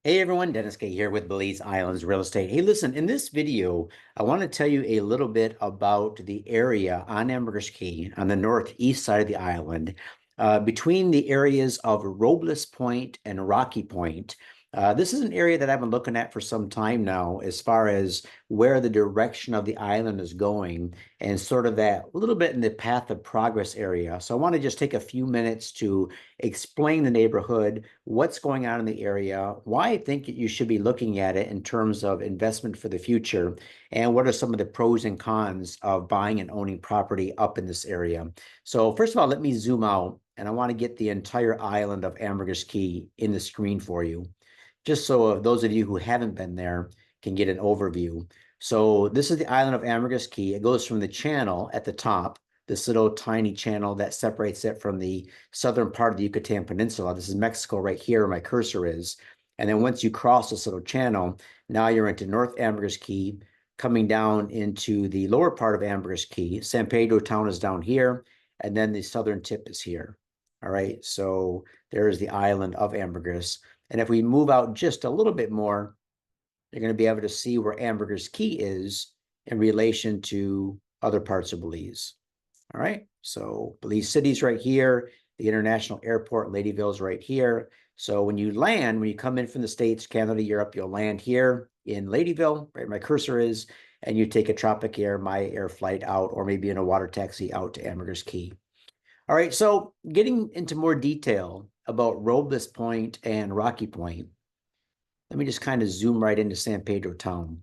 Hey everyone, Dennis Kaye here with Belize Islands Real Estate. Hey, listen, in this video, I want to tell you a little bit about the area on Ambergris Caye on the northeast side of the island, between the areas of Robles Point and Rocky Point. This is an area that I've been looking at for some time now, as far as where the direction of the island is going and sort of that little bit in the path of progress area. So I want to just take a few minutes to explain the neighborhood, what's going on in the area, why I think you should be looking at it in terms of investment for the future, and what are some of the pros and cons of buying and owning property up in this area. So first of all, let me zoom out, and I want to get the entire island of Ambergris Caye in the screen for you, just so those of you who haven't been there can get an overview. So this is the island of Ambergris Caye. It goes from the channel at the top, this little tiny channel that separates it from the southern part of the Yucatan Peninsula. This is Mexico right here where my cursor is. And then once you cross this little channel, now you're into North Ambergris Caye, coming down into the lower part of Ambergris Caye. San Pedro town is down here, and then the southern tip is here. All right, so there's the island of Ambergris. And if we move out just a little bit more, you're going to be able to see where Ambergris Caye is in relation to other parts of Belize. All right, so Belize City's right here. The international airport, Ladyville, is right here. So when you land, when you come in from the States, Canada, Europe, you'll land here in Ladyville, right where my cursor is, and you take a Tropic Air, My Air flight out, or maybe in a water taxi out to Ambergris Caye. All right, so getting into more detail about Robles Point and Rocky Point, let me just kind of zoom right into San Pedro town.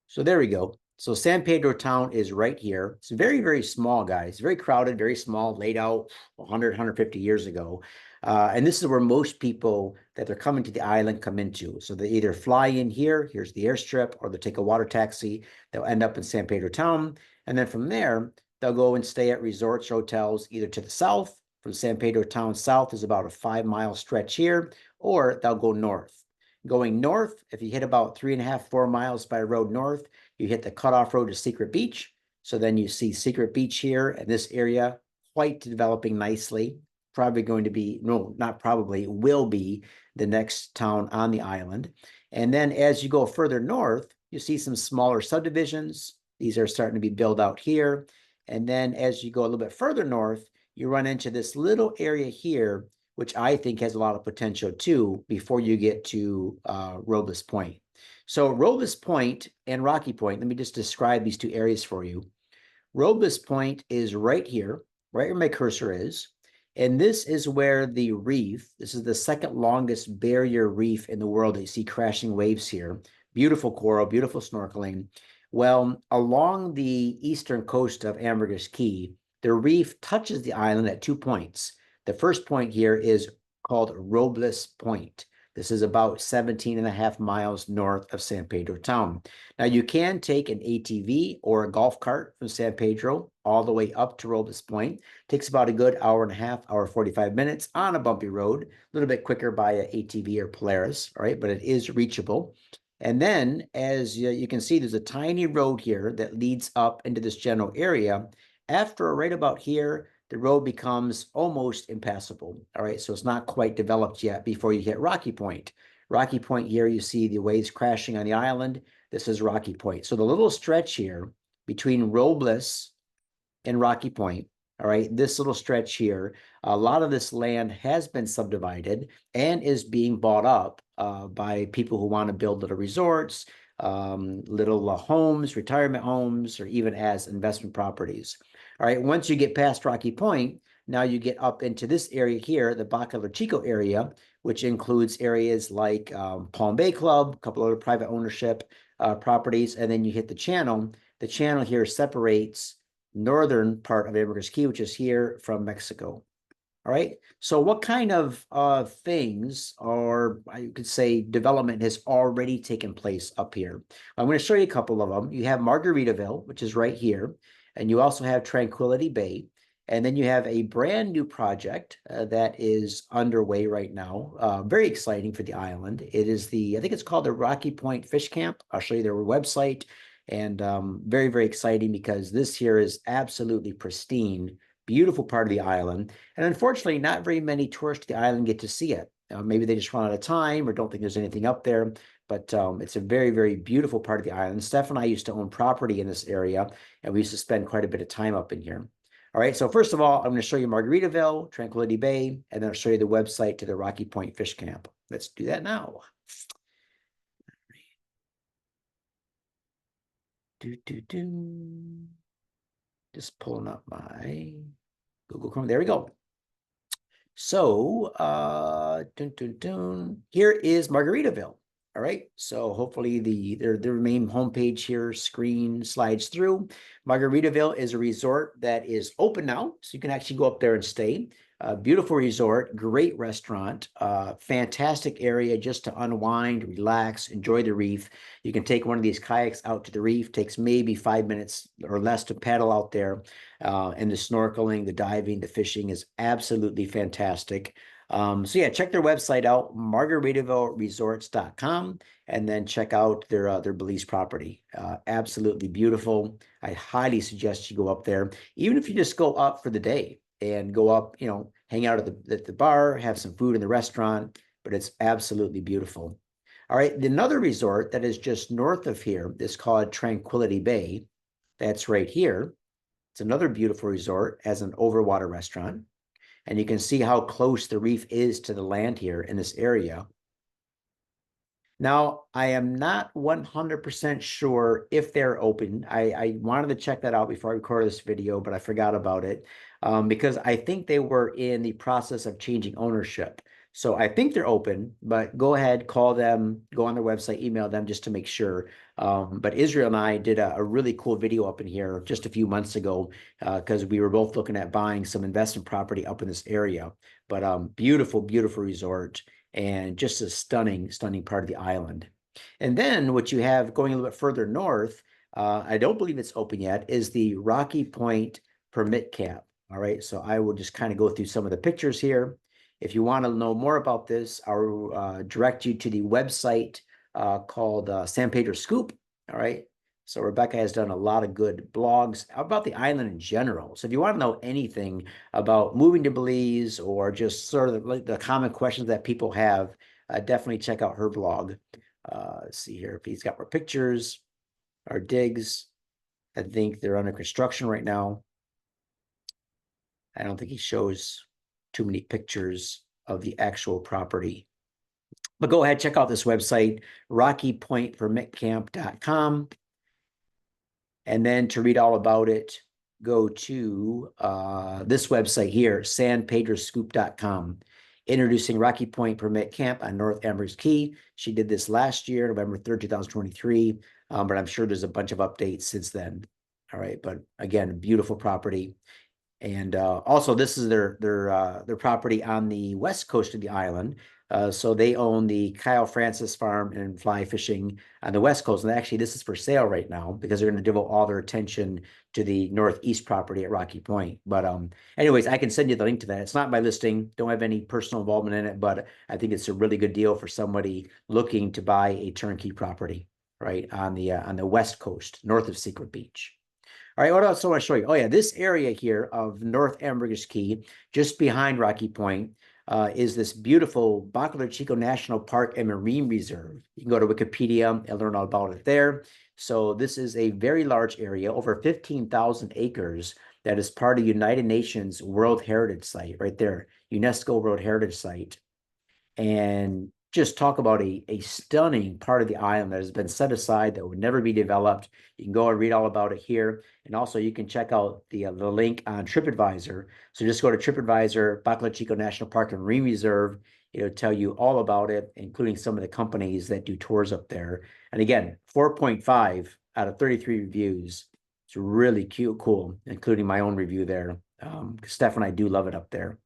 So there we go. So San Pedro town is right here. It's very, very small, guys. Very crowded, very small, laid out 100, 150 years ago. And this is where most people that are coming to the island come into. So they either fly in here, here's the airstrip, or they take a water taxi. They'll end up in San Pedro town. And then from there, they'll go and stay at resorts, hotels, either to the south. From San Pedro town south is about a 5-mile stretch here, or they'll go north. Going north, if you hit about 3.5, 4 miles by road north, you hit the cutoff road to Secret Beach. So then you see Secret Beach here, and this area quite developing nicely. Probably going to be, no, not probably, will be the next town on the island. And then as you go further north, you see some smaller subdivisions. These are starting to be built out here. And then as you go a little bit further north, you run into this little area here, which I think has a lot of potential too, before you get to Robles Point. So Robles Point and Rocky Point, let me just describe these two areas for you. Robles Point is right here, right where my cursor is. And this is where the reef, this is the second longest barrier reef in the world that you see crashing waves here. Beautiful coral, beautiful snorkeling. Well, along the eastern coast of Ambergris Caye, the reef touches the island at 2 points. The first point here is called Robles Point. This is about 17.5 miles north of San Pedro town. Now you can take an ATV or a golf cart from San Pedro all the way up to Robles Point. It takes about a good hour and a half, hour 45 minutes on a bumpy road, a little bit quicker by an ATV or Polaris, all right, but it is reachable. And then as you can see, there's a tiny road here that leads up into this general area. After right about here, the road becomes almost impassable. All right, so it's not quite developed yet before you hit Rocky Point. Rocky Point here, you see the waves crashing on the island. This is Rocky Point. So the little stretch here between Robles and Rocky Point, all right, this little stretch here, a lot of this land has been subdivided and is being bought up by people who want to build little resorts, little homes, retirement homes, or even as investment properties. All right, once you get past Rocky Point, now you get up into this area here, the Bacalar Chico area, which includes areas like Palm Bay Club, a couple other private ownership properties, and then you hit the channel. The channel here separates northern part of Ambergris Caye, which is here, from Mexico. All right, so what kind of things, or I could say development, has already taken place up here? I'm going to show you a couple of them. You have Margaritaville, which is right here, and you also have Tranquility Bay, and then you have a brand new project that is underway right now. Very exciting for the island. It is I think it's called the Rocky Point Fish Camp. I'll show you their website, and very, very exciting because this here is absolutely pristine, beautiful part of the island. And unfortunately, not very many tourists to the island get to see it. Maybe they just run out of time or don't think there's anything up there. But it's a very, very beautiful part of the island. Steph and I used to own property in this area, and we used to spend quite a bit of time up in here. All right, so first of all, I'm going to show you Margaritaville, Tranquility Bay, and then I'll show you the website to the Rocky Point Fish Camp. Let's do that now. Just pulling up my Google Chrome. There we go. So, here is Margaritaville. All right. So hopefully their main homepage here screen slides through. Margaritaville is a resort that is open now, so you can actually go up there and stay. Beautiful resort, great restaurant, fantastic area just to unwind, relax, enjoy the reef. You can take one of these kayaks out to the reef. Takes maybe 5 minutes or less to paddle out there. And the snorkeling, the diving, the fishing is absolutely fantastic. So yeah, check their website out, margaritavilleresorts.com, and then check out their Belize property. Absolutely beautiful. I highly suggest you go up there, even if you just go up for the day and go up, hang out at the bar, have some food in the restaurant, but it's absolutely beautiful. All right, another resort that is just north of here is called Tranquility Bay. That's right here. It's another beautiful resort, has an overwater restaurant. And you can see how close the reef is to the land here in this area. Now, I am not 100% sure if they're open. I wanted to check that out before I recorded this video, but I forgot about it because I think they were in the process of changing ownership. So I think they're open, but go ahead, call them, go on their website, email them just to make sure. But Israel and I did a really cool video up in here just a few months ago because we were both looking at buying some investment property up in this area. But beautiful, beautiful resort and just a stunning, stunning part of the island. And then what you have going a little bit further north, I don't believe it's open yet, is the Rocky Point Permit Camp. All right, so I will just kind of go through some of the pictures here. If you want to know more about this, I'll direct you to the website called San Pedro Scoop. All right. So Rebecca has done a lot of good blogs about the island in general. So if you want to know anything about moving to Belize or just sort of like the common questions that people have, definitely check out her blog. Let's see here if he's got more pictures or digs. I think they're under construction right now. I don't think he shows too many pictures of the actual property. But go ahead, check out this website, rockypointpermitcamp.com. And then to read all about it, go to this website here, sanpedroscoop.com. Introducing Rocky Point Permit Camp on North Ambergris Caye. She did this last year, November 3rd, 2023. But I'm sure there's a bunch of updates since then. All right. But again, beautiful property. And also, this is their property on the west coast of the island. So they own the Kyle Francis Farm and fly fishing on the west coast. And actually, this is for sale right now because they're going to devote all their attention to the northeast property at Rocky Point. But anyways, I can send you the link to that. It's not my listing. Don't have any personal involvement in it, but I think it's a really good deal for somebody looking to buy a turnkey property, right, on the west coast, north of Secret Beach. All right, what else do I want to show you? Oh, yeah, this area here of North Ambergris Caye, just behind Rocky Point, is this beautiful Bacalar Chico National Park and Marine Reserve. You can go to Wikipedia and learn all about it there. So this is a very large area, over 15,000 acres, that is part of United Nations World Heritage Site right there, UNESCO World Heritage Site. And just talk about a stunning part of the island that has been set aside that would never be developed. You can go and read all about it here. And also you can check out the link on TripAdvisor. So just go to TripAdvisor, Bacalar Chico National Park and Marine Reserve. It'll tell you all about it, including some of the companies that do tours up there. And again, 4.5 out of 33 reviews. It's really cute, cool, including my own review there. Steph and I do love it up there.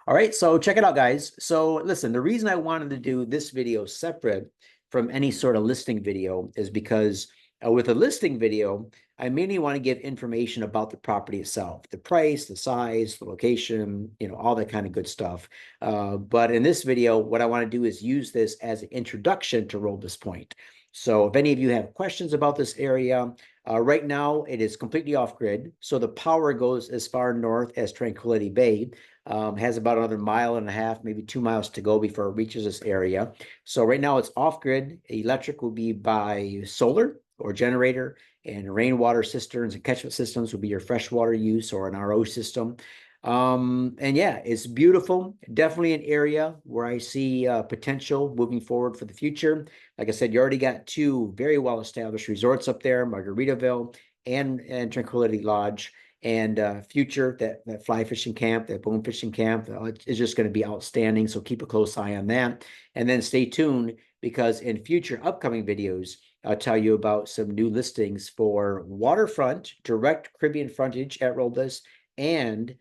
All right, so check it out, guys. So listen, the reason I wanted to do this video separate from any sort of listing video is because with a listing video, I mainly want to give information about the property itself, the price, the size, the location, all that kind of good stuff. But in this video, what I want to do is use this as an introduction to Robles Point. So if any of you have questions about this area, right now it is completely off-grid. So the power goes as far north as Tranquility Bay, has about another 1.5 miles, maybe 2 miles to go before it reaches this area. So right now it's off-grid. Electric will be by solar or generator, and rainwater cisterns and catchment systems will be your freshwater use or an RO system. And yeah, it's beautiful. Definitely an area where I see potential moving forward for the future. Like I said, you already got two very well-established resorts up there, Margaritaville and Tranquility Lodge. And future, that fly fishing camp, that bone fishing camp is just going to be outstanding. So keep a close eye on that. And then stay tuned, because in future upcoming videos, I'll tell you about some new listings for waterfront, direct Caribbean frontage at Robles, and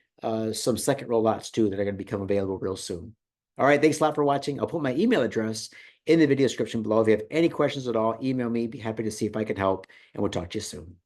some second row lots too that are going to become available real soon. All right, thanks a lot for watching. I'll put my email address in the video description below. If you have any questions at all, email me. Be happy to see if I can help, and we'll talk to you soon.